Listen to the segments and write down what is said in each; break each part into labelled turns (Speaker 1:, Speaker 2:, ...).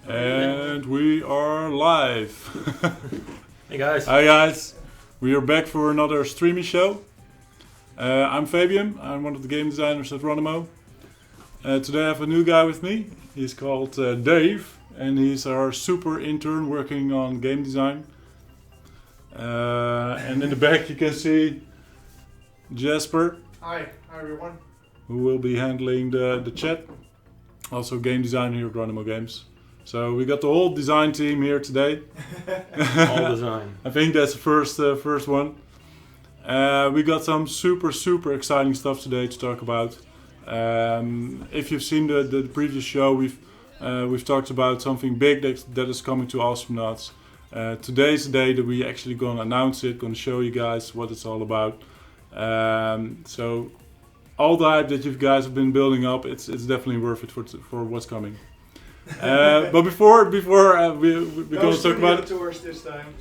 Speaker 1: And we are live.
Speaker 2: Hey guys.
Speaker 1: Hi guys. We are back for another Streamisho. I'm Fabian. I'm one of the game designers at Ronimo. Today I have a new guy with me. He's called Dave, and he's our super intern working on game design. And in the back you can see Jasper.
Speaker 3: Hi everyone.
Speaker 1: Who will be handling the chat. Also game designer here at Ronimo Games. So we got the whole design team here today.
Speaker 2: All design.
Speaker 1: I think that's the first one. We got some super exciting stuff today to talk about. If you've seen the previous show, we've talked about something big that is coming to Astronauts. Today's the day that we actually gonna announce it, gonna show you guys what it's all about. So all the hype that you guys have been building up, it's definitely worth it for what's coming. But before we're gonna talk about it.
Speaker 3: Tours this time.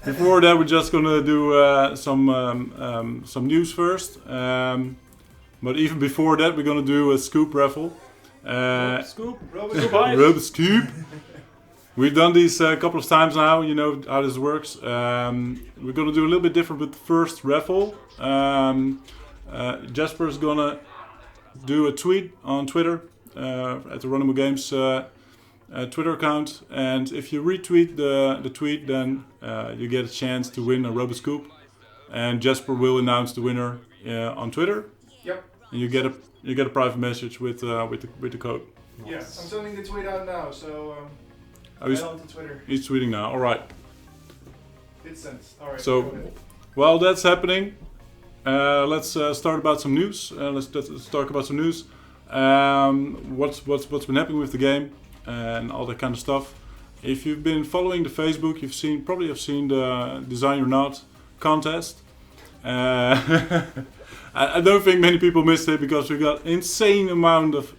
Speaker 1: Before that, we're just gonna do some news first. But even before that, we're gonna do a scoop raffle. Robot scoop. We've done these a couple of times now. You know how this works. We're gonna do a little bit different with the first raffle. Jasper's gonna do a tweet on Twitter. At the Ronimo Games Twitter account, and if you retweet the tweet, then you get a chance to win a Robot Scoop, and Jasper will announce the winner on Twitter.
Speaker 3: Yep.
Speaker 1: And you get a private message with the code.
Speaker 3: Yeah, I'm sending the tweet out now, so
Speaker 1: he's
Speaker 3: head on to Twitter.
Speaker 1: He's tweeting now. All right.
Speaker 3: It's sent. All right.
Speaker 1: So while that's happening, let's start about some news. Let's talk about some news. What's been happening with the game and all that kind of stuff. If you've been following the Facebook, you've probably seen the Design or Not contest. I don't think many people missed it because we got insane amount of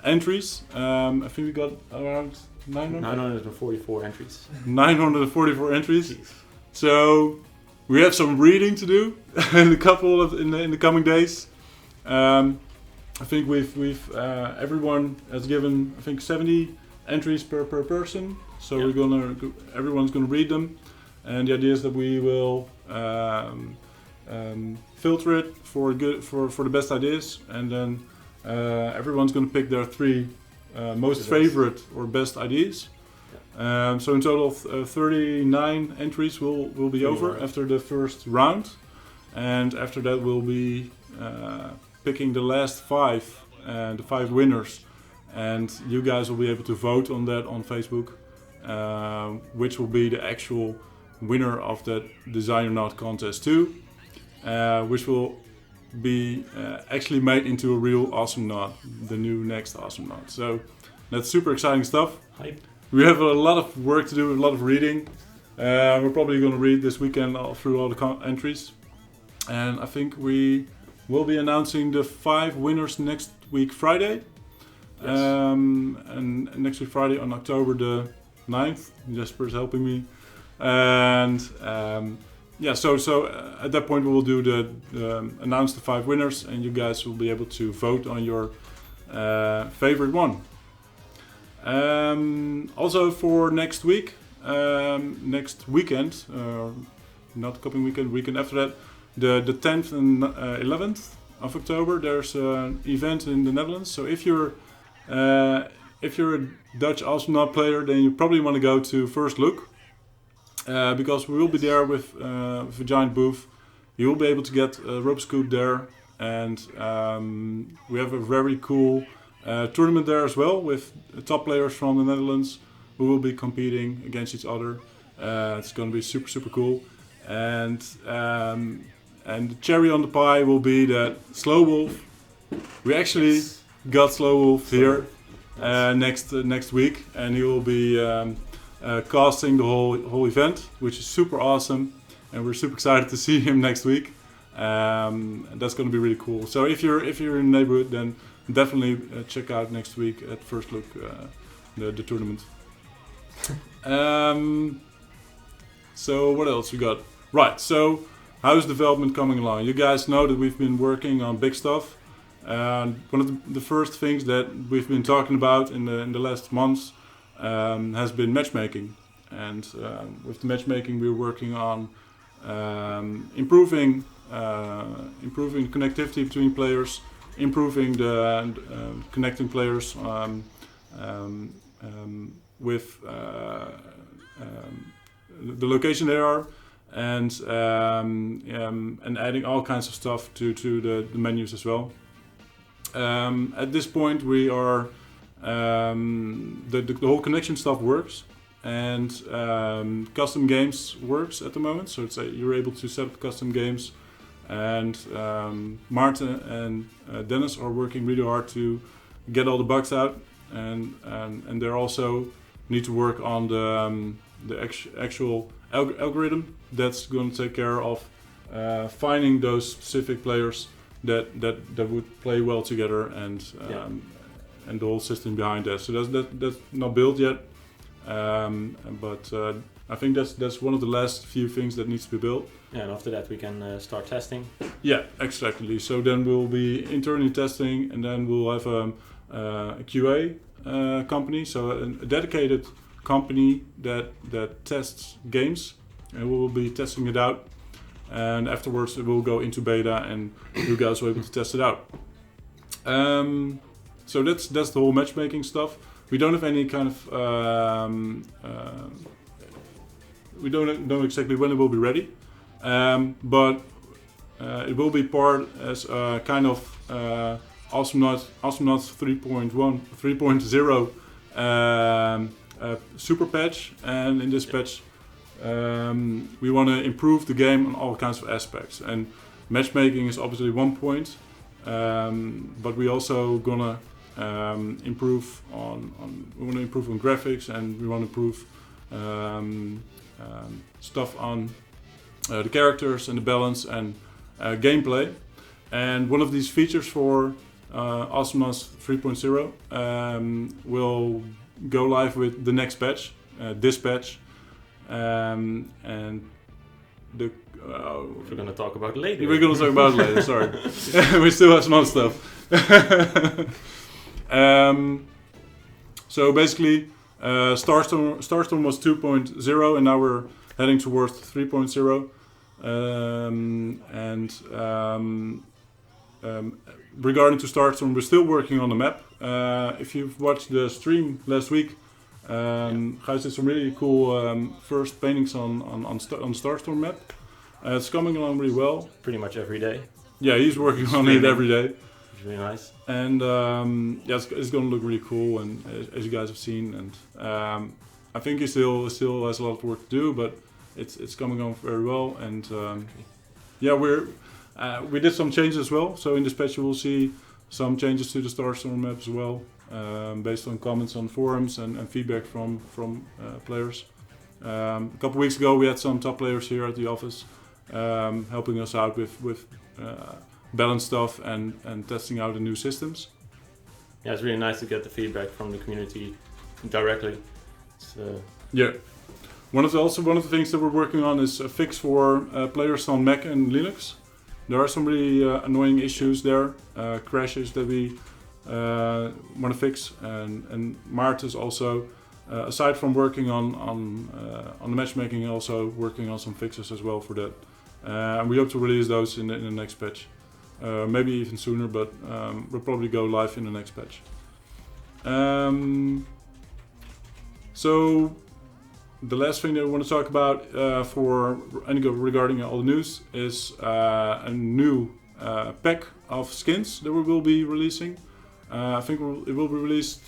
Speaker 1: entries. I think we got around
Speaker 2: 944 entries.
Speaker 1: 944 entries. Jeez. So we have some reading to do in the coming days. I think everyone has given 70 entries per person, so everyone's gonna read them, and the idea is that we will filter it for the best ideas, and then everyone's gonna pick their three most favorite or best ideas. So in total, 39 entries will be over after the first round, and after that we'll be picking the last five, the 5 winners, and you guys will be able to vote on that on Facebook, which will be the actual winner of that Design or Not contest too, which will be actually made into a real Awesome Knot, the new next Awesome Knot. So that's super exciting stuff.
Speaker 2: Hype.
Speaker 1: We have a lot of work to do, a lot of reading. We're probably going to read this weekend through all the entries, and I think we'll be announcing the 5 winners next week Friday. Yes. And next week Friday on October the 9th. Jasper's helping me. And so at that point we will do announce the 5 winners, and you guys will be able to vote on your favorite one. Also for next week, next weekend, not coming weekend after that, the 10th and 11th of October, there's an event in the Netherlands. So if you're a Dutch Awesome Knot player, then you probably want to go to First Look, because we will be there with a giant booth. You will be able to get a rope scoop there, and we have a very cool tournament there as well with top players from the Netherlands who will be competing against each other. It's going to be super cool, and the cherry on the pie will be that Slow Wolf. We actually got Slow Wolf here next week, and he will be casting the whole event, which is super awesome, and we're super excited to see him next week. And that's going to be really cool. So if you're in the neighborhood, then definitely check out next week at First Look the tournament. So what else we got? Right. So how's development coming along? You guys know that we've been working on big stuff. And one of the first things that we've been talking about in the last months has been matchmaking. And with the matchmaking, we're working on improving connectivity between players, improving the connecting players with the location they are, and adding all kinds of stuff to the menus as well. At this point, we are the whole connection stuff works, and custom games works at the moment. So you're able to set up custom games, and Martin and Dennis are working really hard to get all the bugs out, and they also need to work on the actual algorithm that's going to take care of finding those specific players that would play well together, and the whole system behind that. So that's not built yet, but I think that's one of the last few things that needs to be built.
Speaker 2: Yeah, and after that we can start testing.
Speaker 1: Yeah, exactly. So then we'll be internally testing, and then we'll have a QA company, so a dedicated company that tests games, and we will be testing it out. And afterwards, it will go into beta, and you guys will be able to test it out. So that's the whole matchmaking stuff. We don't have any kind of we don't know exactly when it will be ready, but it will be part as a kind of Awesomenauts 3.0 super patch, and in this patch we want to improve the game on all kinds of aspects, and matchmaking is obviously one point, but we also gonna improve on graphics, and we want to improve stuff on the characters and the balance and gameplay. And one of these features for Awesomenauts 3.0 will go live with the next patch, this patch, and the
Speaker 2: we're going to talk about it later.
Speaker 1: We're going to talk about it later. Sorry, we still have some other stuff. So basically, Starstorm was 2.0, and now we're heading towards 3.0. Regarding to Starstorm, we're still working on the map. If you've watched the stream last week, Gijs did some really cool first paintings on Starstorm map. It's coming along really well.
Speaker 2: Pretty much every day.
Speaker 1: Yeah, he's working on it every day.
Speaker 2: It's really nice.
Speaker 1: And it's going to look really cool, and as you guys have seen, and I think he still has a lot of work to do, but it's coming on very well. And we did some changes as well. So in this patch you will see some changes to the Starstorm map as well, based on comments on forums and feedback from players. A couple weeks ago we had some top players here at the office helping us out with balance stuff and testing out the new systems.
Speaker 2: Yeah, it's really nice to get the feedback from the community directly.
Speaker 1: Yeah. One of the things that we're working on is a fix for players on Mac and Linux. There are some really annoying issues there, crashes that we want to fix, and Mart is also, aside from working on the matchmaking, also working on some fixes as well for that. And we hope to release those in the next patch, maybe even sooner, but we'll probably go live in the next patch. So the last thing that we want to talk about regarding all the news is a new pack of skins that we will be releasing. I think it will be released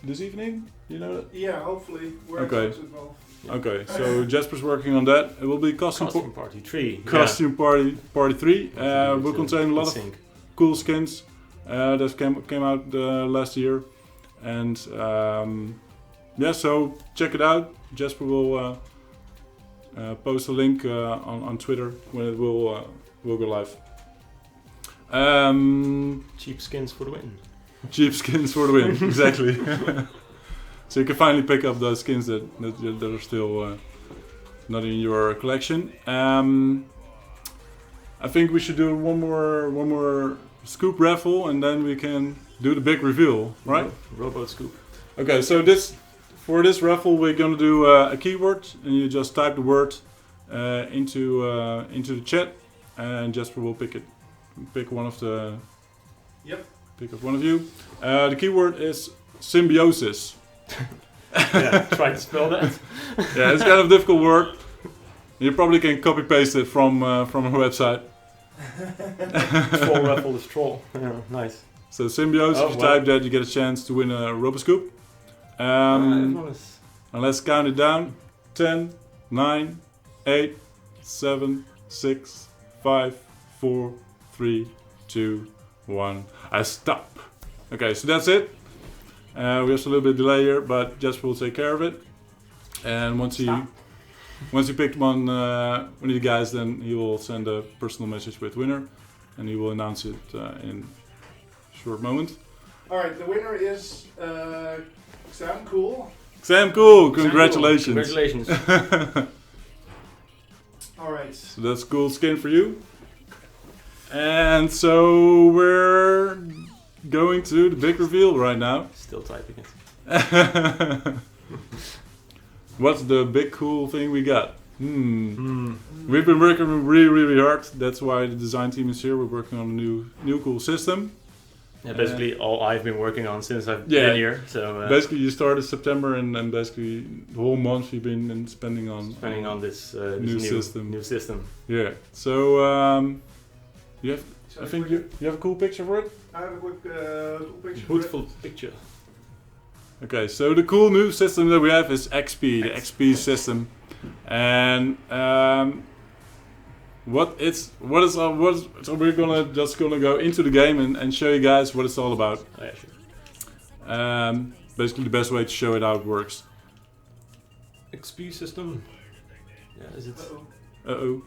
Speaker 1: this evening. You know that?
Speaker 3: Yeah, hopefully.
Speaker 1: Okay. Okay, so Jasper's working on that. It will be Costume
Speaker 2: Party 3.
Speaker 1: Costume Party 3. Will contain a lot of cool skins that came out last year, and so check it out. Jasper will post a link on Twitter when it will go live.
Speaker 2: Cheap skins for the win.
Speaker 1: Cheap skins for the win, exactly. So you can finally pick up those skins that are still not in your collection. I think we should do one more scoop raffle, and then we can do the big reveal, right?
Speaker 2: Robo scoop.
Speaker 1: Okay, so for this raffle we're gonna do a keyword, and you just type the word into the chat, and Jasper will pick one of the.
Speaker 3: Yep.
Speaker 1: Pick up one of you. The keyword is symbiosis.
Speaker 2: Yeah, try to spell that.
Speaker 1: Yeah, it's kind of a difficult word. You probably can copy paste it from a website.
Speaker 2: Troll raffle is troll. Yeah, nice.
Speaker 1: So symbiosis, if you type that, you get a chance to win a Roboscoop. And let's count it down. 10, 9, 8, 7, 6, 5, 4, 3, 2, 1. I stop. Okay, so that's it. We have a little bit delay here, but Jasper will take care of it. And once he picked one of you guys, then he will send a personal message with winner, and he will announce it in a short moment.
Speaker 3: All right, the winner is Sam Cool.
Speaker 1: Sam Cool, congratulations!
Speaker 2: Congratulations!
Speaker 3: All right.
Speaker 1: So that's a cool skin for you. And so we're going to the big reveal right now.
Speaker 2: Still typing it.
Speaker 1: What's the big cool thing we got? We've been working really hard. That's why the design team is here. We're working on a new cool system.
Speaker 2: Yeah, basically all I've been working on since I've been here. So
Speaker 1: basically, you started September, and basically the whole month you've been spending on
Speaker 2: this
Speaker 1: new system.
Speaker 2: New system.
Speaker 1: Yeah. So you have. I think you have a cool picture for it.
Speaker 3: I have a quick picture.
Speaker 2: Beautiful picture.
Speaker 1: Okay, so the cool new system that we have is XP, the XP system, and so we're gonna go into the game and show you guys what it's all about.
Speaker 2: Oh, yeah, sure.
Speaker 1: Basically, the best way to show it how it works.
Speaker 2: XP system. Yeah, is it?
Speaker 3: Uh-oh.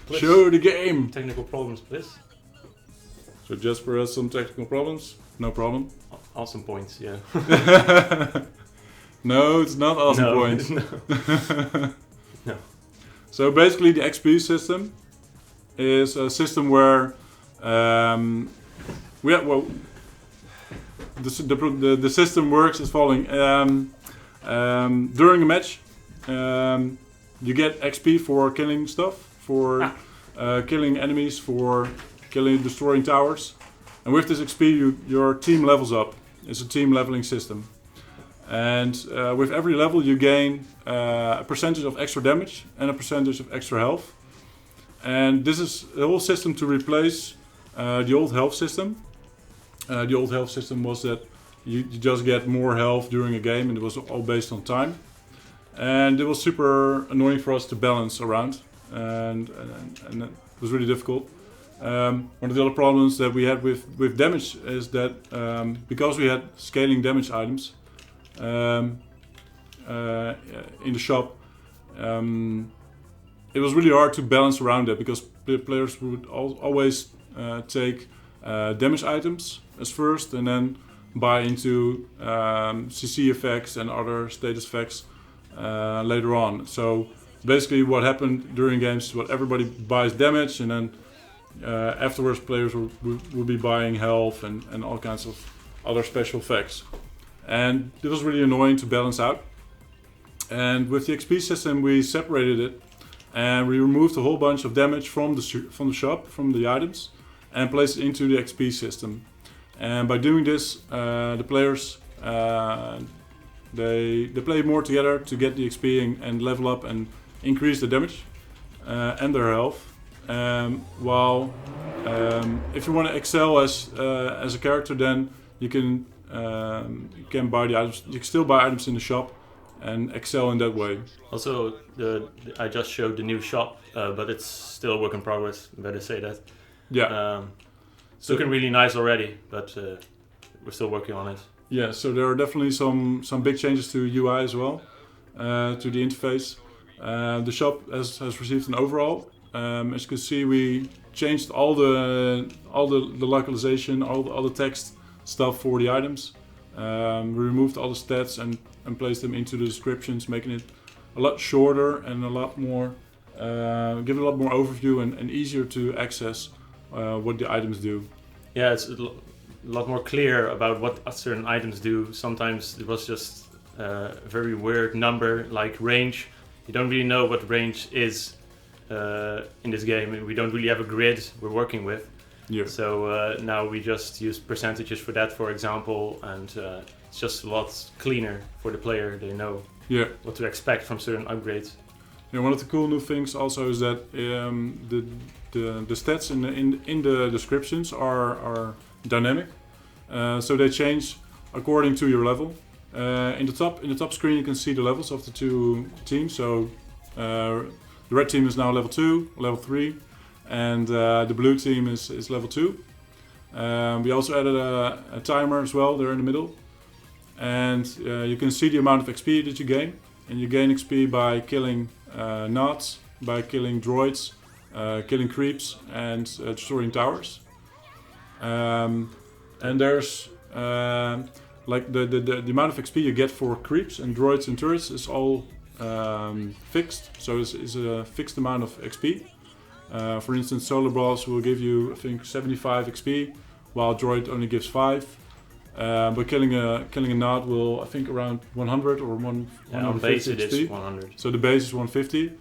Speaker 2: Please.
Speaker 1: Show the game.
Speaker 2: Technical problems, please.
Speaker 1: So Jasper has some technical problems. No problem.
Speaker 2: Awesome points, yeah.
Speaker 1: No, it's not awesome points.
Speaker 2: No.
Speaker 1: So basically, the XP system is a system where the system works as following. During a match, you get XP for killing stuff, for killing enemies, for destroying towers. And with this XP, your team levels up. It's a team leveling system. And with every level, you gain a percentage of extra damage and a percentage of extra health. And this is the whole system to replace the old health system. The old health system was that you just get more health during a game, and it was all based on time. And it was super annoying for us to balance around, and it was really difficult. One of the other problems that we had with damage is that because we had scaling damage items in the shop, it was really hard to balance around that, because the players would always take damage items as first, and then buy into CC effects and other status effects later on. So basically what happened during games is what everybody buys damage, and then afterwards players will be buying health and all kinds of other special effects. And it was really annoying to balance out. And with the XP system we separated it, and we removed a whole bunch of damage from the shop, from the items, and placed it into the XP system. And by doing this, the players they play more together to get the XP and level up and increase the damage and their health. While if you want to excel as a character, then you can buy the items. You can still buy items in the shop and excel in that way.
Speaker 2: Also, I just showed the new shop, but it's still a work in progress. Better say that.
Speaker 1: Yeah.
Speaker 2: It's looking really nice already, but we're still working on it.
Speaker 1: Yeah, so there are definitely some big changes to UI as well, to the interface. The shop has received an overhaul. As you can see, we changed all the localization, all the text stuff for the items. We removed all the stats and placed them into the descriptions, making it a lot shorter and a lot more, give it a lot more overview and easier to access what the items do.
Speaker 2: Yeah, it's a lot more clear about what certain items do. Sometimes it was just a very weird number like range. You don't really know what range is in this game. We don't really have a grid we're working with.
Speaker 1: Yeah.
Speaker 2: So now we just use percentages for that, for example, and it's just a lot cleaner for the player. They know what to expect from certain upgrades.
Speaker 1: Yeah, one of the cool new things also is that the stats in the descriptions are dynamic, so they change according to your level. In the top screen you can see the levels of the two teams. So the red team is now level 2, level 3, and the blue team is level 2. We also added a timer as well there in the middle, and you can see the amount of XP that you gain. And you gain XP by killing nods, by killing droids, killing creeps, and destroying towers. And there's like the amount of XP you get for creeps and droids and turrets is all fixed. So it's a fixed amount of XP. For instance, solar balls will give you, I think, 75 XP, while droid only gives 5. But killing a nod will, I think, around 100 or 150
Speaker 2: on base it
Speaker 1: XP.
Speaker 2: is 100.
Speaker 1: So the base is 150,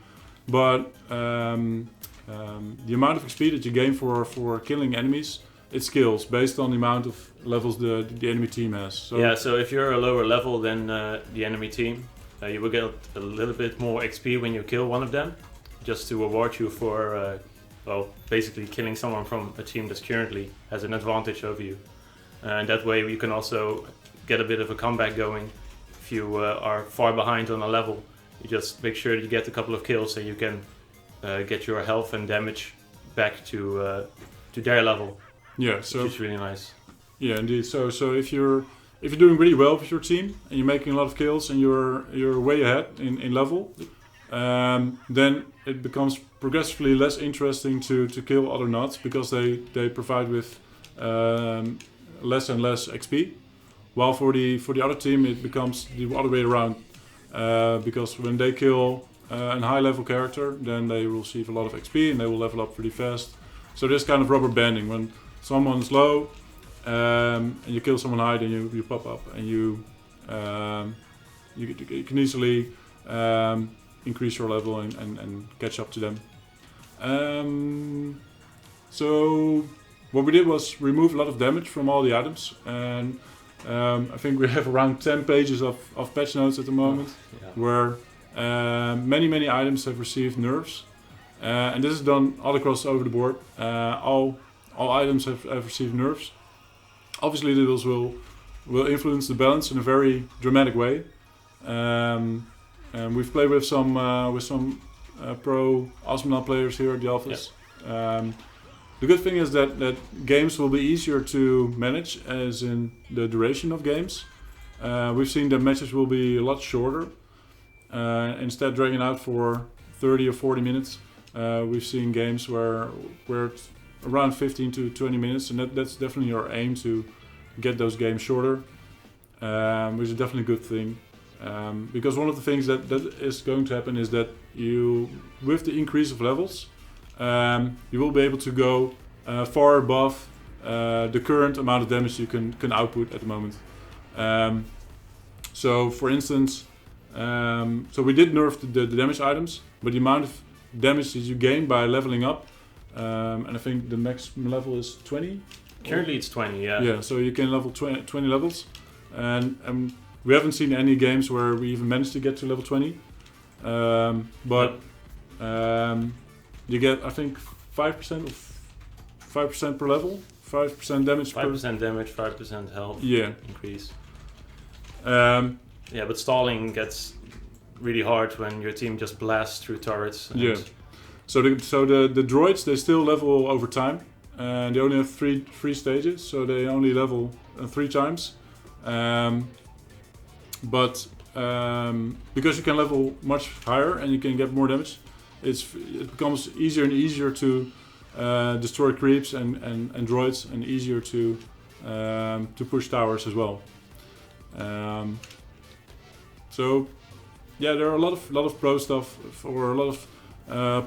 Speaker 1: but the amount of XP that you gain for killing enemies, it scales based on the amount of levels the enemy team has. So
Speaker 2: yeah, so if you're a lower level than the enemy team, you will get a little bit more XP when you kill one of them, just to reward you for, well, basically killing someone from a team that currently has an advantage over you. And that way you can also get a bit of a comeback going. If you are far behind on a level, you just make sure you get a couple of kills and you can get your health and damage back to their level.
Speaker 1: Yeah, so
Speaker 2: which is really nice.
Speaker 1: Yeah, indeed. So if you're doing really well with your team and you're making a lot of kills and you're way ahead in level, then it becomes progressively less interesting to kill other nods, because they provide with less and less XP. While for the other team it becomes the other way around, because when they kill a high level character, then they will receive a lot of XP and they will level up pretty fast. So there's kind of rubber banding. When someone's low and you kill someone high, then you pop up and you can easily increase your level and catch up to them. So what we did was remove a lot of damage from all the items, and I think we have around 10 pages of patch notes at the moment, where many items have received nerfs, and this is done all across over the board. All items have received nerfs. Obviously those will influence the balance in a very dramatic way. And we've played with some pro Osmanal players here at the office. Yep. The good thing is that games will be easier to manage, as in the duration of games. We've seen that matches will be a lot shorter. Instead dragging out for 30 or 40 minutes, we've seen games where it's around 15 to 20 minutes, and that's definitely our aim, to get those games shorter, which is definitely a good thing. Because one of the things that is going to happen is that with the increase of levels, you will be able to go far above the current amount of damage you can output at the moment. So for instance, so we did nerf the damage items, but the amount of damage that you gain by leveling up, and I think the max level is 20?
Speaker 2: Currently it's 20, yeah.
Speaker 1: Yeah, so you can level 20 levels, and we haven't seen any games where we even managed to get to level 20. But you get, I think, 5% per level, 5% damage.
Speaker 2: 5% damage, 5% health increase. Yeah, but stalling gets really hard when your team just blasts through turrets.
Speaker 1: Yeah. So the droids, they still level over time. They only have three stages, so they only level 3 times. But because you can level much higher and you can get more damage, it becomes easier and easier to destroy creeps and droids, and easier to push towers as well. So yeah, there are a lot of pro stuff, or a lot of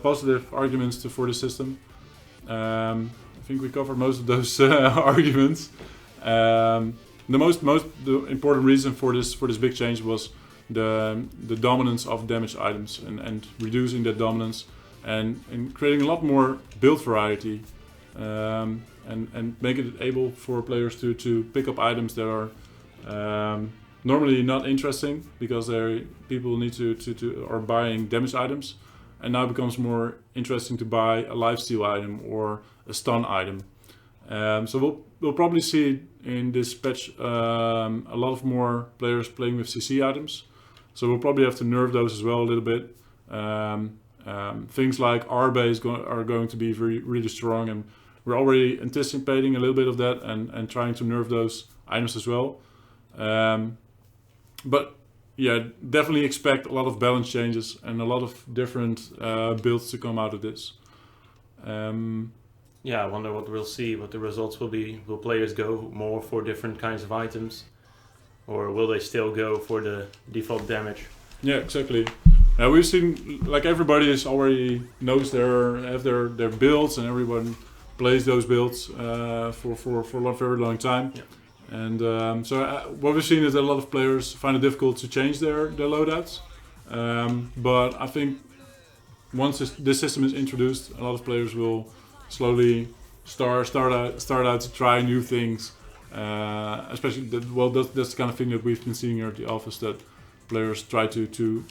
Speaker 1: positive arguments for the system. I think we covered most of those arguments. The important reason for this big change was the dominance of damaged items and reducing that dominance and creating a lot more build variety and make it able for players to pick up items that are normally not interesting because people need to are buying damaged items, and now it becomes more interesting to buy a lifesteal item or a stun item. So we'll probably see in this patch a lot of more players playing with CC items. So we'll probably have to nerf those as well a little bit. Things like R-base are going to be really strong, and we're already anticipating a little bit of that and trying to nerf those items as well. But yeah, definitely expect a lot of balance changes and a lot of different builds to come out of this.
Speaker 2: Yeah, I wonder what we'll see, what the results will be. Will players go more for different kinds of items? Or will they still go for the default damage?
Speaker 1: Yeah, exactly. We've seen, like, everybody is already knows their builds, and everyone plays those builds for a very long time.
Speaker 2: Yeah.
Speaker 1: And so what we've seen is that a lot of players find it difficult to change their loadouts. But I think once this system is introduced, a lot of players will slowly start out to try new things. Especially that's the kind of thing that we've been seeing here at the office, that players try to do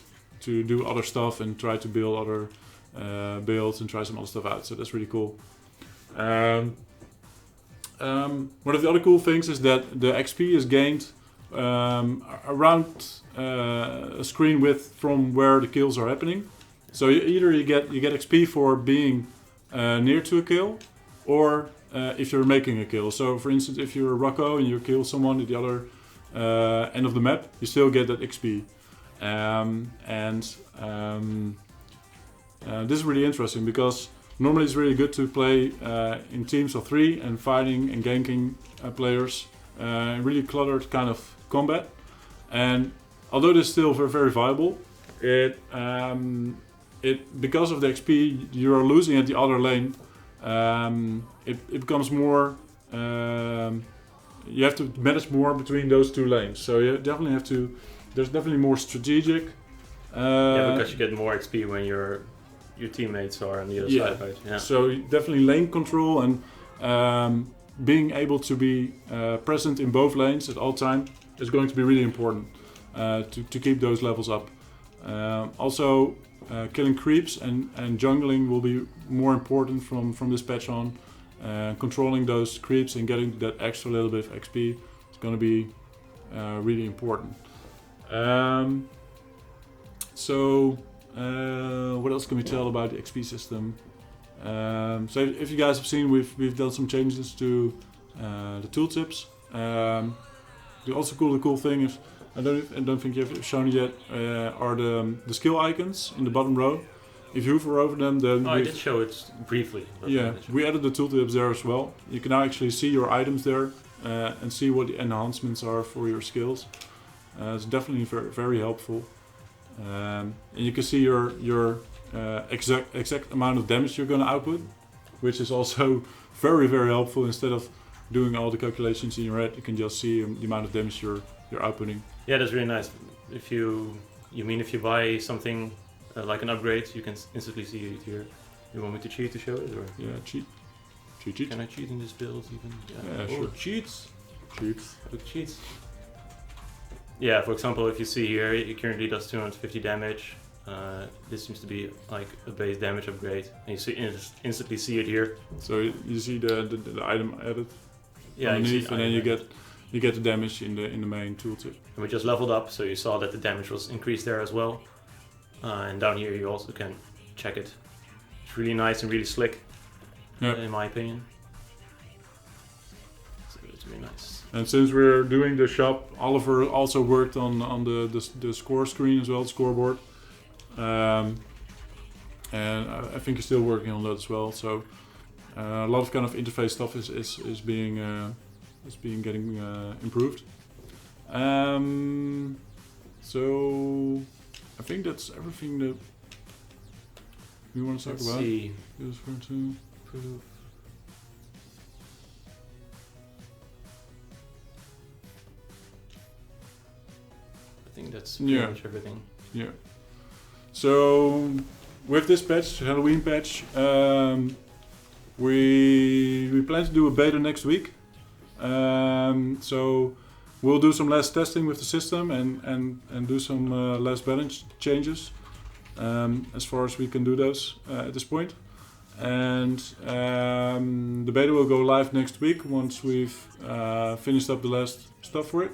Speaker 1: other stuff and try to build other builds and try some other stuff out. So that's really cool. One of the other cool things is that the XP is gained around a screen width from where the kills are happening. So either you get XP for being near to a kill, or if you're making a kill. So for instance, if you're Rocco and you kill someone at the other end of the map, you still get that XP. This is really interesting because normally it's really good to play in teams of 3 and fighting and ganking players, really cluttered kind of combat. And although this is still very, very viable, because of the XP you are losing at the other lane, it becomes more. You have to manage more between those two lanes. So you definitely have to. There's definitely more strategic.
Speaker 2: Yeah, because you get more XP when your teammates are on the other side, right? Yeah.
Speaker 1: So definitely lane control and being able to be present in both lanes at all time is going to be really important to keep those levels up. Also, killing creeps and jungling will be more important from this patch on. Controlling those creeps and getting that extra little bit of XP is going to be really important. What else can we tell about the XP system? So if you guys have seen, we've done some changes to the tooltips. The cool thing is, I don't think you've shown it yet, are the skill icons in the bottom row. If you hover over them, then
Speaker 2: I did show it briefly.
Speaker 1: Yeah, we added the tooltips there as well. You can now actually see your items there and see what the enhancements are for your skills. It's definitely very, very helpful. And you can see your exact amount of damage you're going to output, which is also very, very helpful. Instead of doing all the calculations in your head, you can just see the amount of damage you're outputting.
Speaker 2: Yeah, that's really nice. If you buy something like an upgrade, you can instantly see it here. You want me to cheat to show it, or?
Speaker 1: Yeah, cheat.
Speaker 2: Can I cheat in this build even?
Speaker 1: Yeah, sure.
Speaker 2: Cheats.
Speaker 1: Look,
Speaker 2: cheats. Yeah, for example, if you see here, it currently does 250 damage. This seems to be like a base damage upgrade, and you instantly see it here.
Speaker 1: So you see the item added underneath, and then you get the damage in the main tooltip.
Speaker 2: And we just leveled up, so you saw that the damage was increased there as well. And down here you also can check it. It's really nice and really slick, in my opinion. So it's really nice.
Speaker 1: And since we're doing the shop, Oliver also worked on the score screen as well, the scoreboard. And I think he's still working on that as well. So a lot of kind of interface stuff is being getting improved. So I think that's everything that we want to talk about.
Speaker 2: See. think that's pretty
Speaker 1: Yeah.
Speaker 2: much everything.
Speaker 1: Yeah. So with this patch, Halloween patch, we plan to do a beta next week. So we'll do some less testing with the system and do some less balance changes as far as we can do those at this point. And the beta will go live next week once we've finished up the last stuff for it.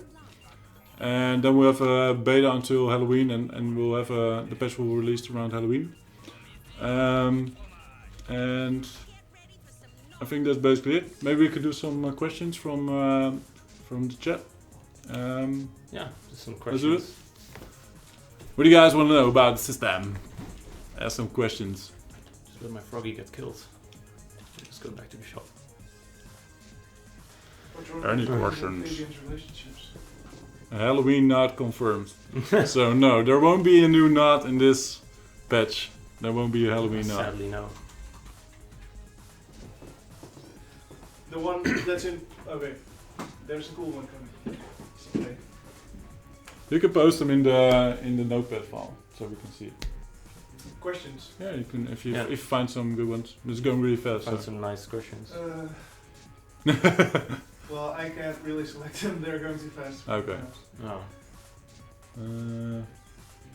Speaker 1: And then we'll have a beta until Halloween, and we'll have the patch will be released around Halloween. And I think that's basically it. Maybe we could do some questions from the chat.
Speaker 2: Yeah, just some
Speaker 1: Let's do it.
Speaker 2: questions.
Speaker 1: What do you guys want to know about the system? Ask some questions.
Speaker 2: Just let my froggy get killed. Just go back to the shop.
Speaker 1: Any questions?
Speaker 3: Fabian's relationships.
Speaker 1: Halloween not confirmed. So no, there won't be a new knot in this patch. There won't be a Halloween knot.
Speaker 2: Sadly, no.
Speaker 3: The one that's in. Okay, there's a cool one coming. Okay.
Speaker 1: You can post them in the notepad file so we can see it.
Speaker 3: Questions.
Speaker 1: Yeah, you can if you
Speaker 2: Yeah.
Speaker 1: if you find some good ones. It's going really fast.
Speaker 2: Found
Speaker 1: So.
Speaker 2: some nice questions.
Speaker 3: Well, I can't really select them. They're going too fast.
Speaker 1: Okay.
Speaker 2: Oh,
Speaker 1: Uh,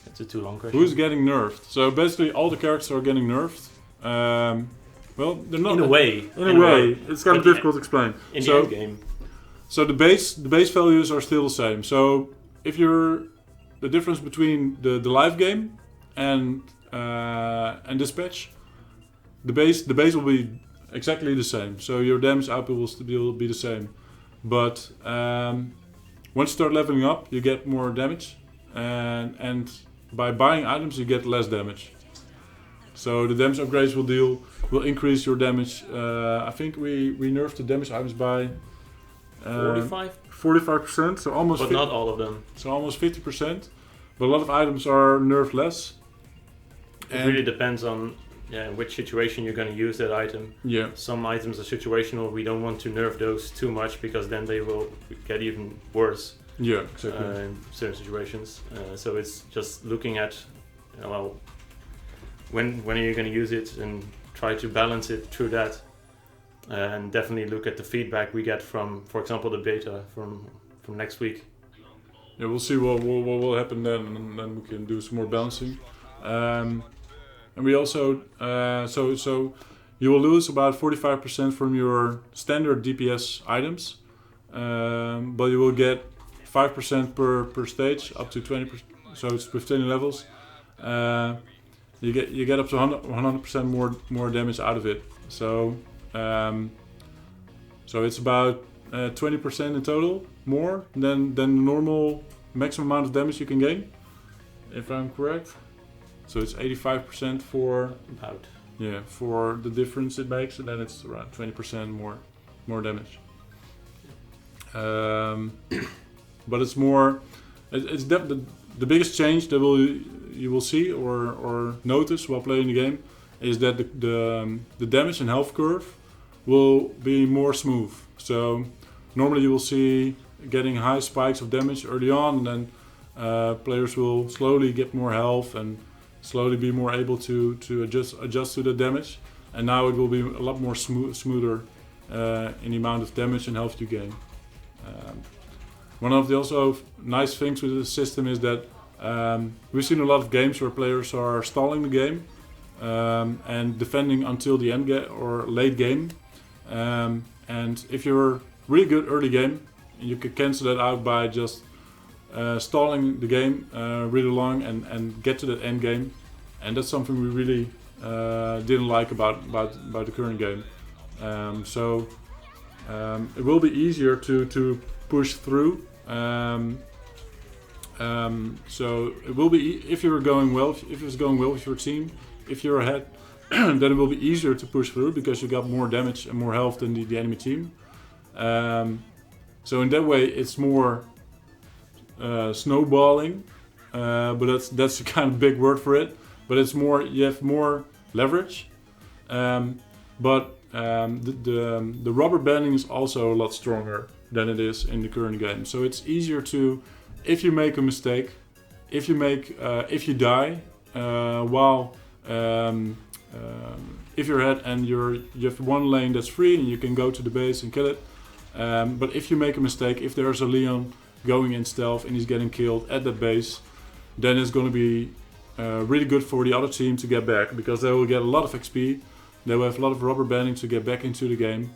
Speaker 2: it's a too long question.
Speaker 1: who's getting nerfed? So basically, all the characters are getting nerfed. Well, they're not.
Speaker 2: In a way.
Speaker 1: In a way, it's kind of
Speaker 2: But
Speaker 1: difficult to explain.
Speaker 2: In
Speaker 1: So-
Speaker 2: the end game.
Speaker 1: So the base values are still the same. So if you're the difference between the live game and this patch, the base will be exactly the same. So your damage output will still be the same. But once you start leveling up, you get more damage, and by buying items, you get less damage. So the damage upgrades will increase your damage. I think we nerfed the damage items by
Speaker 2: 45?
Speaker 1: 45%. So almost
Speaker 2: But not all of them.
Speaker 1: so almost 50%. But a lot of items are nerfed less.
Speaker 2: It really depends on in which situation you're going to use that item.
Speaker 1: Yeah.
Speaker 2: Some items are situational. We don't want to nerf those too much because then they will get even worse
Speaker 1: Yeah, exactly.
Speaker 2: in certain situations. So it's just looking at, well, when are you going to use it and try to balance it through that. And definitely look at the feedback we get from, for example, the beta from next week.
Speaker 1: Yeah, we'll see what will happen then, and then we can do some more balancing. And we also so you will lose about 45% from your standard DPS items, but you will get 5% per stage, up to 20%. So it's with 20 levels. You get up to 100% more damage out of it. So it's about 20% in total more than the normal maximum amount of damage you can gain, if I'm correct. So it's 85% for the difference it makes, and then it's around 20% more damage. But it's more. It's the biggest change that you will see or notice while playing the game is that the damage and health curve will be more smooth. So normally you will see getting high spikes of damage early on, and then players will slowly get more health and slowly be more able to adjust to the damage. And now it will be a lot more smoother in the amount of damage and health you gain. One of the also nice things with the system is that we've seen a lot of games where players are stalling the game and defending until the end or late game. And if you're really good early game, you can cancel that out by just stalling the game really long and get to the end game. And that's something we really didn't like about the current game. So it will be easier to push through. So it will be if it's going well with your team, if you're ahead, then it will be easier to push through because you got more damage and more health than the enemy team. So in that way, it's more snowballing, but that's a kind of big word for it. But it's more, you have more leverage. But the rubber banding is also a lot stronger than it is in the current game. So it's easier to, if you make a mistake, if you die while if you're ahead and you have one lane that's free and you can go to the base and kill it. But if you make a mistake, if there's a Leon going in stealth and he's getting killed at that base, then it's going to be really good for the other team to get back, because they will get a lot of XP. They will have a lot of rubber banding to get back into the game,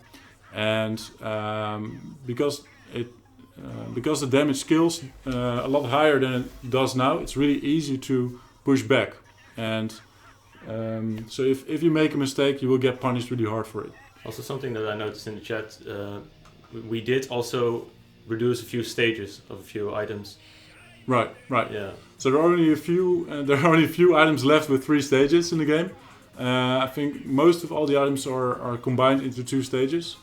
Speaker 1: and because the damage scales a lot higher than it does now, it's really easy to push back. And so if you make a mistake, you will get punished really hard for it.
Speaker 2: Also, something that I noticed in the chat, we did also reduce a few stages of a few items.
Speaker 1: Right.
Speaker 2: Yeah.
Speaker 1: So there are only a few items left with 3 stages in the game. I think most of all the items are combined into 2 stages.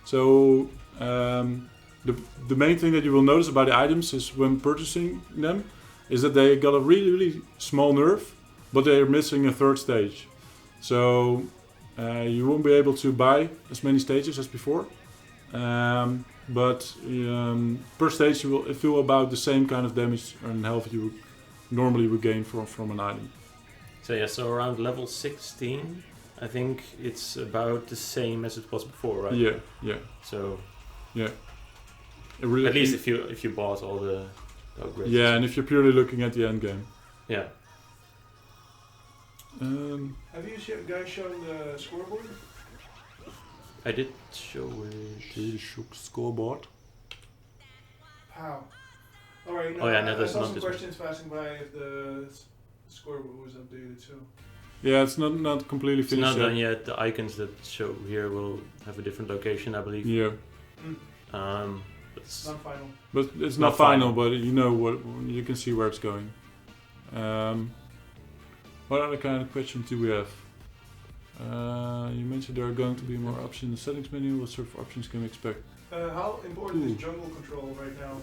Speaker 1: So the main thing that you will notice about the items is when purchasing them is that they got a really small nerf, but they are missing a 3rd stage. So you won't be able to buy as many stages as before. But per stage you will feel about the same kind of damage and health you normally would gain from an item.
Speaker 2: So around level 16, I think it's about the same as it was before, right?
Speaker 1: Yeah.
Speaker 2: So
Speaker 1: yeah, really,
Speaker 2: at least if you bought all the upgrades.
Speaker 1: Yeah, and if you're purely looking at the end game.
Speaker 2: Yeah.
Speaker 3: Have you guys shown the scoreboard?
Speaker 2: I did show it.
Speaker 1: Scoreboard.
Speaker 3: How? Alright,
Speaker 2: Oh, yeah, no,
Speaker 3: I
Speaker 2: that's
Speaker 3: saw
Speaker 2: not
Speaker 3: some
Speaker 2: this
Speaker 3: questions passing by if the scoreboard was updated too.
Speaker 1: Yeah, it's not completely
Speaker 2: It's
Speaker 1: finished
Speaker 2: not done yet. The icons that show here will have a different location, I believe.
Speaker 1: Yeah.
Speaker 3: It's not final.
Speaker 1: But it's not final, but you know what, you can see where it's going. What other kind of questions do we have? You mentioned there are going to be more options in the settings menu. What sort of options can we expect?
Speaker 3: How important is jungle control right now?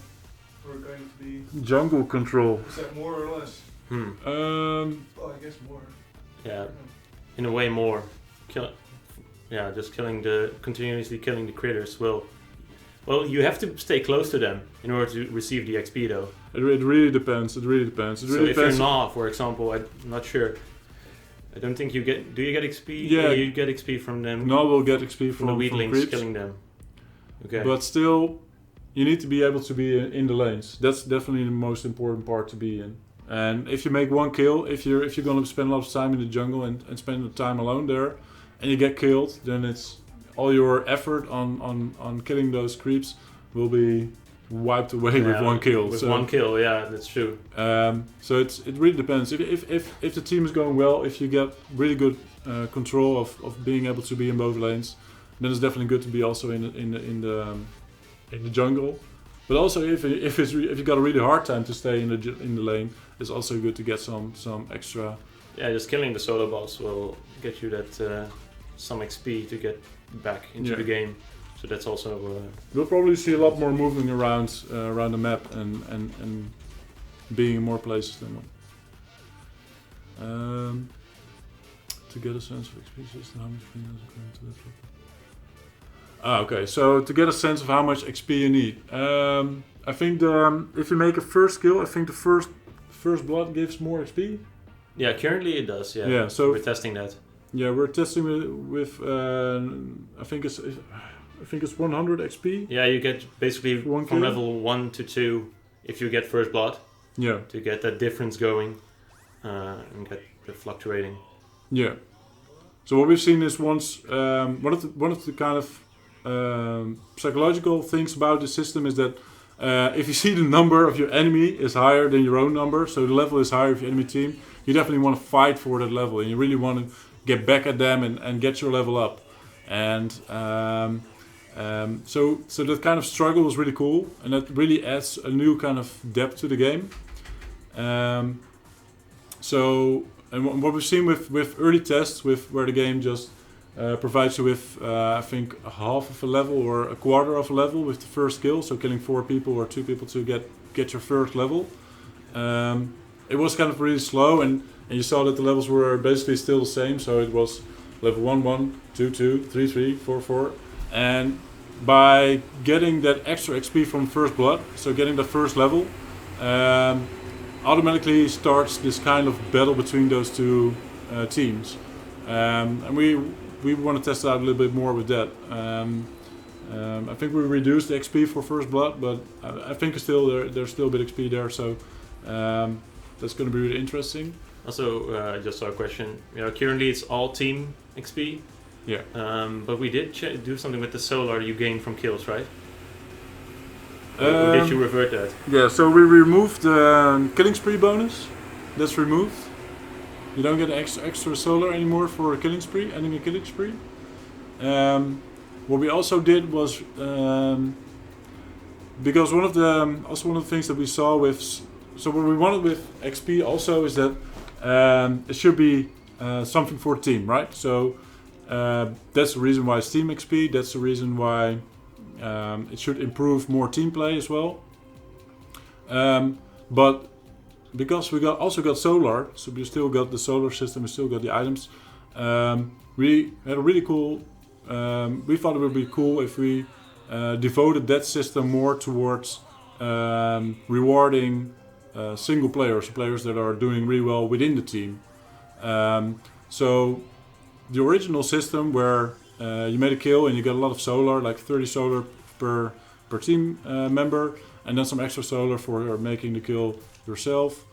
Speaker 3: Or going to be?
Speaker 1: Jungle control.
Speaker 3: Is that more or less?
Speaker 1: Um,
Speaker 3: Well, I guess more.
Speaker 2: Yeah, in a way more. Just continuously killing the critters will. Well, you have to stay close to them in order to receive the XP, though.
Speaker 1: It really depends. It really depends.
Speaker 2: So if you're Gnaw, for example, I'm not sure. I don't think you get. Do you get XP?
Speaker 1: Yeah,
Speaker 2: you get XP from them.
Speaker 1: Gnaw will get XP
Speaker 2: from the weaklings
Speaker 1: creeps,
Speaker 2: killing them. Okay.
Speaker 1: But still, you need to be able to be in the lanes. That's definitely the most important part to be in. And if you make one kill, if you're gonna spend a lot of time in the jungle and spend the time alone there, and you get killed, then it's all your effort on killing those creeps will be wiped away with one kill.
Speaker 2: With one kill, yeah, that's true.
Speaker 1: So it really depends. If the team is going well, if you get really good control of being able to be in both lanes, then it's definitely good to be also in the jungle. But also if you got a really hard time to stay in the lane, it's also good to get some extra.
Speaker 2: Yeah, just killing the solo boss will get you that some XP to get back into the game. So that's also.
Speaker 1: We'll probably see a lot more moving around the map and being in more places than one. To get a sense of XP system, how much is going to that? Okay, so to get a sense of how much XP you need, I think if you make a first kill, I think the first blood gives more XP.
Speaker 2: Yeah, currently it does. Yeah.
Speaker 1: Yeah. So
Speaker 2: we're testing that.
Speaker 1: Yeah, we're testing with I think it's 100 XP.
Speaker 2: Yeah, you get basically
Speaker 1: from
Speaker 2: level 1 to 2 if you get first blood.
Speaker 1: Yeah.
Speaker 2: To get that difference going and get the fluctuating.
Speaker 1: Yeah. So what we've seen is once one of the kind of psychological things about the system is that if you see the number of your enemy is higher than your own number, so the level is higher of your enemy team, you definitely want to fight for that level and you really want to get back at them and get your level up. And so that kind of struggle is really cool, and that really adds a new kind of depth to the game. And what we've seen with early tests, where the game just provides you with I think half of a level or a quarter of a level with the first kill, so killing 4 people or 2 people to get your first level. It was kind of really slow, and you saw that the levels were basically still the same. So it was level 1, 1, 2, 2, 3, 3, 4, 4, and by getting that extra XP from first blood, so getting the first level, automatically starts this kind of battle between those two teams, and we want to test it out a little bit more with that. I think we reduced the XP for First Blood, but I think there's still a bit XP there, so that's going to be really interesting.
Speaker 2: Also, I just saw a question. Currently it's all team XP.
Speaker 1: Yeah.
Speaker 2: But we did do something with the solar you gain from kills, right? Or did you revert that?
Speaker 1: Yeah, so we removed the killing spree bonus. That's removed. You don't get extra solar anymore for a killing spree, ending a killing spree. What we also did was because one of the things that we saw with, so what we wanted with XP also is that it should be something for a team, right? So that's the reason why it's team XP. That's the reason why it should improve more team play as well. But because we also got solar, so we still got the solar system, we still got the items. We had a really cool. We thought it would be cool if we devoted that system more towards rewarding single players that are doing really well within the team. So the original system where you made a kill and you get a lot of solar, like 30 solar per team member, and then some extra solar for making the kill yourself.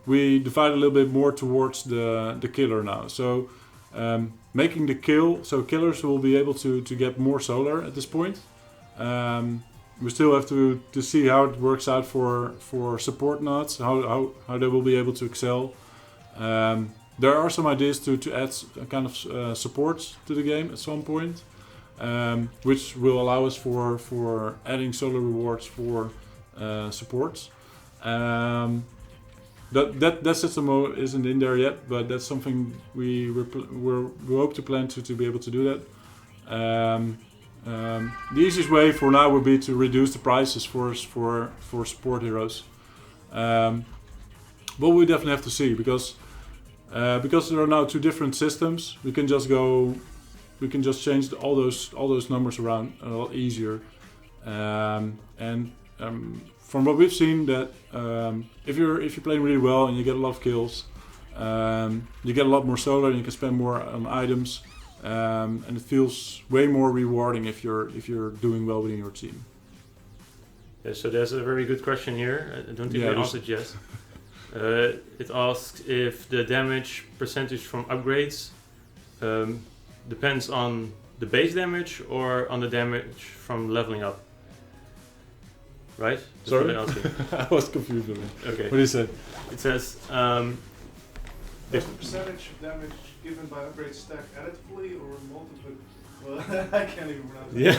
Speaker 1: We divide a little bit more towards the killer now. So making the kill, so killers will be able to get more solar at this point. We still have to see how it works out for support nodes, how they will be able to excel. There are some ideas to add kind of supports to the game at some point, which will allow us for adding solar rewards for supports. That system isn't in there yet, but that's something we hope to plan to be able to do that. The easiest way for now would be to reduce the prices for support heroes. But we definitely have to see because there are now two different systems. We can just change all those numbers around a lot easier. From what we've seen, that if you're playing really well and you get a lot of kills, you get a lot more solar and you can spend more on items, and it feels way more rewarding if you're doing well within your team.
Speaker 2: Yeah, so there's a very good question here. I don't think we answered yet. It asks if the damage percentage from upgrades depends on the base damage or on the damage from leveling up. Right? That's
Speaker 1: Sorry?
Speaker 2: what I asked you.
Speaker 1: I was confused with it.
Speaker 2: Okay.
Speaker 1: What do you say?
Speaker 2: It says
Speaker 3: Does the percentage of damage given by upgrades stack additively or multiply? Well, I can't even pronounce it.
Speaker 2: Yeah.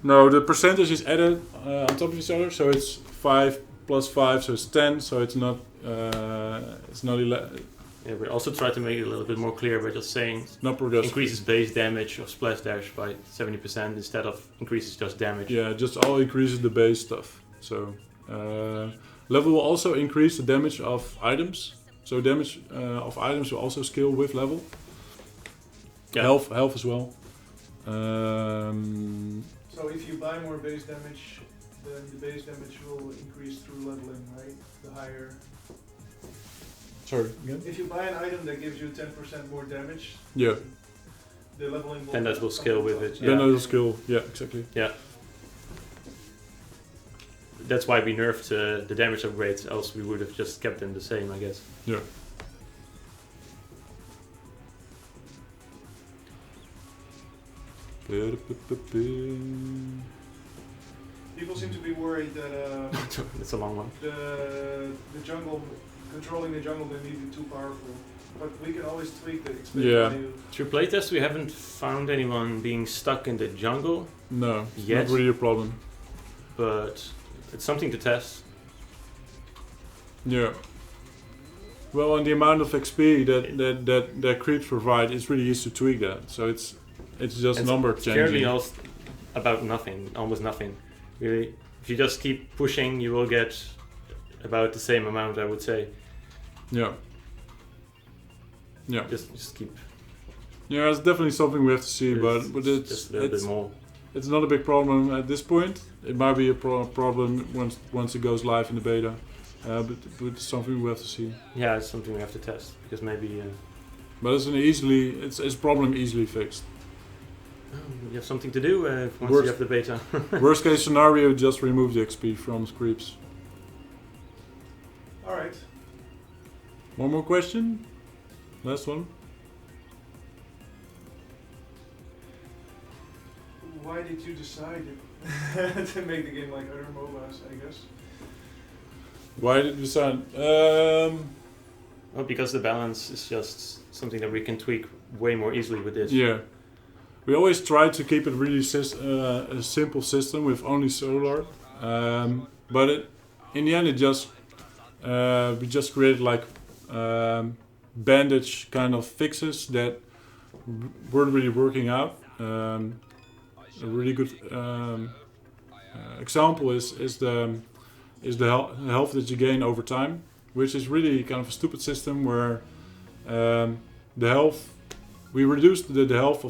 Speaker 1: No, the percentage is added on top of each other, so it's 5 plus 5, so it's 10. So it's not 11.
Speaker 2: Yeah, we also try to make it a little bit more clear by just saying increases base damage of splash dash by 70% instead of increases just damage.
Speaker 1: Yeah, just all increases the base stuff. So level will also increase the damage of items. So damage of items will also scale with level. Yeah. Health as well.
Speaker 3: So if you buy more base damage, then the base damage will increase through leveling, right? The higher.
Speaker 1: Sorry, again?
Speaker 3: If you buy an item that gives you 10% more damage,
Speaker 1: yeah,
Speaker 3: the leveling will.
Speaker 2: Then that will scale with it.
Speaker 1: Then it will scale. Yeah, exactly.
Speaker 2: Yeah. That's why we nerfed the damage upgrades. Else we would have just kept them the same, I guess.
Speaker 1: Yeah.
Speaker 3: People seem to be worried that
Speaker 2: It's a long one.
Speaker 3: The jungle, controlling the jungle, may be too powerful. But we can always tweak the XP value.
Speaker 2: Through playtest, we haven't found anyone being stuck in the jungle.
Speaker 1: No,
Speaker 2: yet.
Speaker 1: Not really a problem.
Speaker 2: But it's something to test.
Speaker 1: Yeah. Well, and the amount of XP that creeps provide, it's really easy to tweak that. So it's just number changing.
Speaker 2: Fairly about nothing, almost nothing. Really, if you just keep pushing, you will get about the same amount, I would say.
Speaker 1: Yeah. Yeah.
Speaker 2: Just keep.
Speaker 1: Yeah, it's definitely something we have to see, but
Speaker 2: just a little bit more.
Speaker 1: it's not a big problem at this point. It might be a problem once it goes live in the beta, but it's something we have to see.
Speaker 2: Yeah, it's something we have to test because maybe.
Speaker 1: But it's a problem easily fixed.
Speaker 2: You have something to do once you have the beta.
Speaker 1: Worst case scenario, just remove the XP from creeps.
Speaker 3: All right.
Speaker 1: One more question. Last one.
Speaker 3: Why did you decide to make the game like other MOBAs, I guess?
Speaker 1: Why did you decide?
Speaker 2: Well, because the balance is just something that we can tweak way more easily with this.
Speaker 1: Yeah. We always try to keep it really a simple system with only solar. But in the end, we just created like bandage kind of fixes that weren't really working out. A really good example is the health that you gain over time, which is really kind of a stupid system where the health, we reduced the health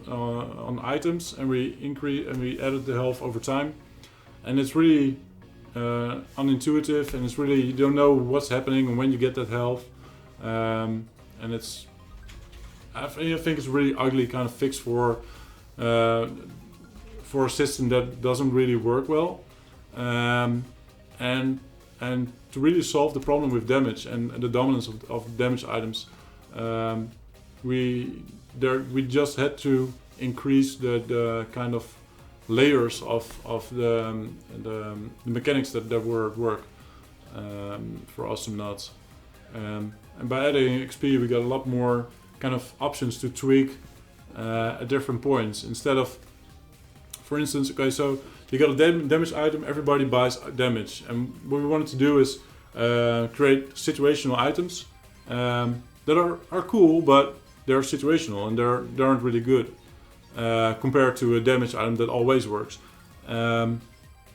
Speaker 1: on items and we added the health over time, and it's really unintuitive, and it's really, you don't know what's happening and when you get that health, and I think it's a really ugly kind of fix for a system that doesn't really work well, and to really solve the problem with damage and the dominance of damage items, we just had to increase the kind of layers of the mechanics that were at work for Astronauts, and by adding XP we got a lot more kind of options to tweak at different points. Instead of, for instance, okay, so you got a damage item, everybody buys damage, and what we wanted to do is create situational items that are cool, but they're situational and they aren't really good compared to a damage item that always works, and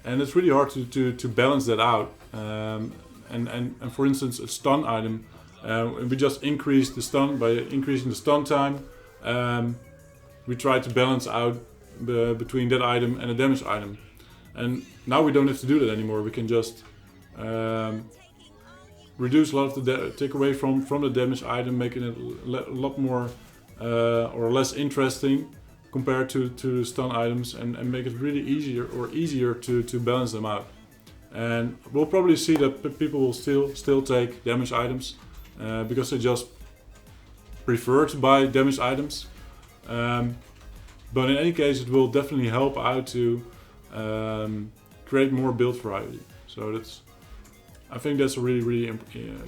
Speaker 1: it's really hard to balance that out. And for instance, a stun item, we just increased the stun by increasing the stun time. We try to balance out between that item and a damage item, and now we don't have to do that anymore. We can just reduce a lot of the take away from the damage item, making it a lot more or less interesting compared to the stun items, and make it really easier to balance them out. And we'll probably see that people will still take damage items because they just prefer to buy damage items. But in any case, it will definitely help out to create more build variety. So I think that's a really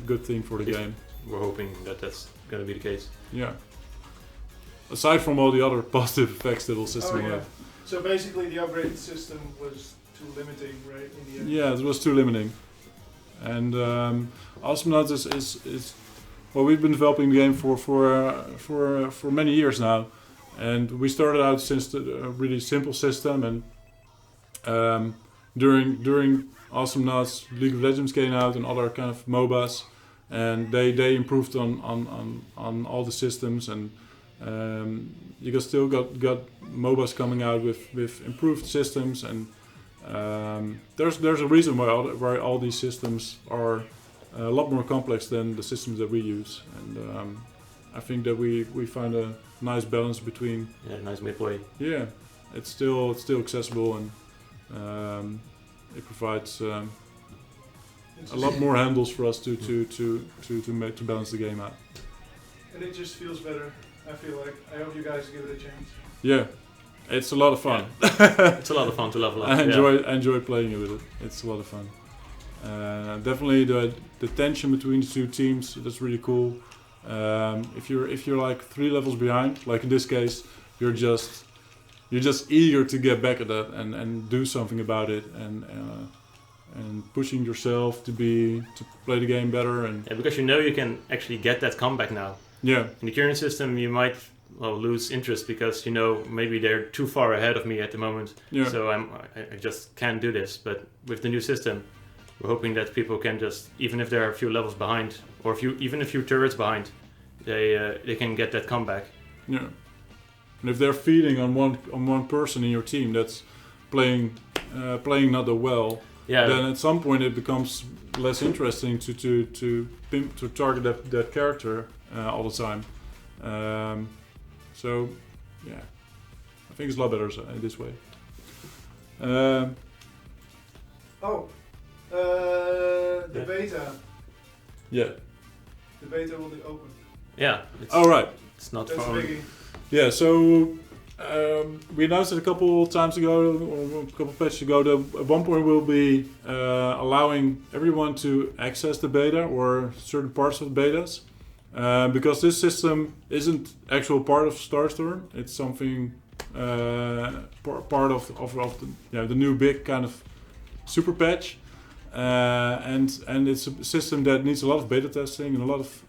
Speaker 1: good thing for the game.
Speaker 2: We're hoping that that's going to be the case.
Speaker 1: Yeah. Aside from all the other positive effects that the system will have.
Speaker 3: So basically, the upgrade system was too limiting, right? In the end.
Speaker 1: Yeah, it was too limiting. And Astronauts is well, we've been developing the game for many years now. And we started out since a really simple system, and during Astronauts, League of Legends came out and other kind of MOBAs, and they improved on all the systems, and you still got MOBAs coming out with improved systems, and there's a reason why all these systems are a lot more complex than the systems that we use, and I think that we find a nice balance between.
Speaker 2: Yeah, nice midway.
Speaker 1: Yeah, it's still accessible, and it provides a lot more handles for us to balance the game out.
Speaker 3: And it just feels better. I feel like. I hope you guys give it a chance.
Speaker 1: Yeah, it's a lot of fun.
Speaker 2: Yeah. It's a lot of fun to level up.
Speaker 1: I enjoy playing with it. It's a lot of fun. Definitely the tension between the two teams, that's really cool. If you're like 3 levels behind, like in this case, you're just eager to get back at that and do something about it, and pushing yourself to play the game better, and
Speaker 2: because you can actually get that comeback now.
Speaker 1: Yeah.
Speaker 2: In the current system, you might lose interest because maybe they're too far ahead of me at the moment.
Speaker 1: Yeah.
Speaker 2: So I just can't do this. But with the new system, we're hoping that people can just, even if they're a few levels behind, or even a few turrets behind, they can get that comeback.
Speaker 1: Yeah. And if they're feeding on one person in your team that's playing not that well, then at some point it becomes less interesting to target that character all the time. So yeah, I think it's a lot better this way.
Speaker 3: The beta.
Speaker 1: Yeah.
Speaker 3: The beta will be open.
Speaker 2: Yeah.
Speaker 1: Right.
Speaker 2: It's not
Speaker 3: That's
Speaker 2: for
Speaker 3: biggie.
Speaker 1: Yeah. So we announced it a couple times ago, or a couple patches ago, that at one point we'll be allowing everyone to access the beta or certain parts of the betas, because this system isn't actual part of Starstorm. It's something part of the new big kind of super patch, and it's a system that needs a lot of beta testing and a lot of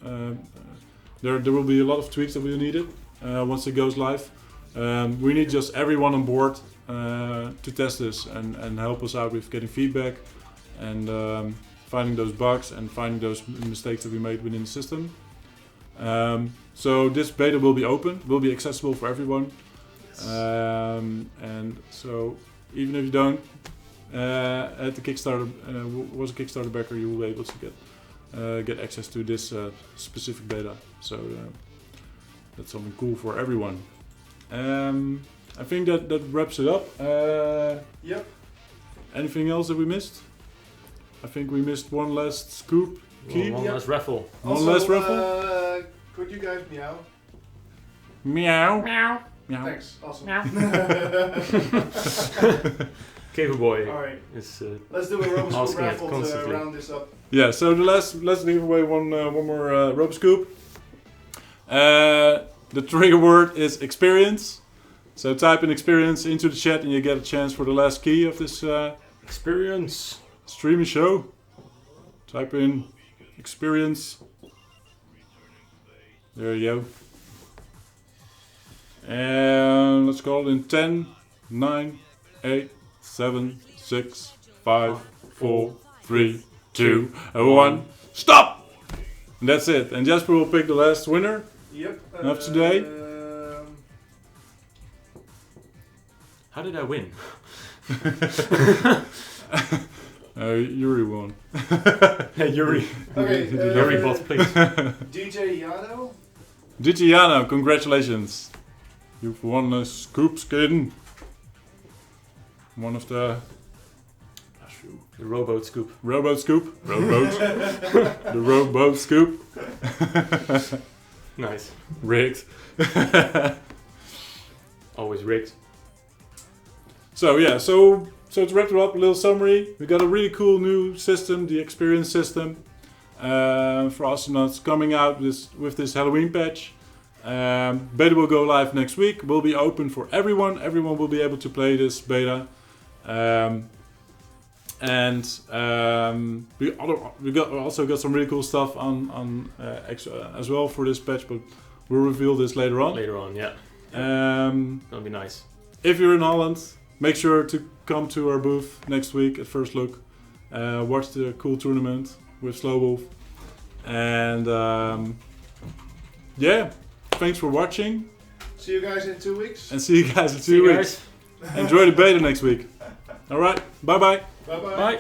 Speaker 1: there will be a lot of tweaks that will be needed once it goes live. We need just everyone on board to test this and help us out with getting feedback and finding those bugs and finding those mistakes that we made within the system. So this beta will be open, will be accessible for everyone. And so even if you don't at the Kickstarter was a Kickstarter backer, you will be able to get access to this specific beta. So that's something cool for everyone. I think that wraps it up.
Speaker 3: Yep.
Speaker 1: Anything else that we missed? I think we missed one last scoop key.
Speaker 2: One last raffle.
Speaker 1: One last raffle.
Speaker 3: Could you guys meow?
Speaker 1: Meow.
Speaker 2: Meow.
Speaker 1: Meow.
Speaker 3: Thanks. Awesome.
Speaker 2: Cave Boy.
Speaker 3: All right.
Speaker 2: Is,
Speaker 3: let's do a Robo Scoop
Speaker 2: asking it
Speaker 3: raffle to
Speaker 2: constantly.
Speaker 3: round this up.
Speaker 1: Yeah. So let's give away one more Robo Scoop. The trigger word is experience. So type in experience into the chat and you get a chance for the last key of this
Speaker 2: experience
Speaker 1: streaming show. Type in experience. There you go. And let's call it in 10, 9, 8, 7, 6, 5, 4, 3, 2, 1. Stop! And that's it. And Jasper will pick the last winner.
Speaker 3: Yep.
Speaker 1: Of today.
Speaker 2: How did I win?
Speaker 1: Yuri won.
Speaker 2: Hey, Yuri.
Speaker 3: Okay.
Speaker 2: Yuri bot, please.
Speaker 3: DJ Yano.
Speaker 1: DJ Yano, congratulations. You've won a scoop skin. One of the
Speaker 2: rowboat scoop.
Speaker 1: Rowboat scoop. Rowboat. The rowboat scoop.
Speaker 2: Nice.
Speaker 1: Rigged.
Speaker 2: Always rigged.
Speaker 1: So yeah, so to wrap it up, a little summary. We got a really cool new system, the experience system, for astronauts coming out with this Halloween patch. Beta will go live next week. Will be open for everyone. Everyone will be able to play this beta. We also got some really cool stuff on as well for this patch, but we'll reveal this later on.
Speaker 2: Later on, yeah. That'll be nice.
Speaker 1: If you're in Holland, make sure to come to our booth next week at First Look. Watch the cool tournament with Slow Wolf. And yeah, thanks for watching.
Speaker 3: See you guys in 2 weeks.
Speaker 1: And see you guys in 2 weeks. Enjoy the beta next week. Alright, bye bye.
Speaker 3: Bye bye.
Speaker 2: Bye.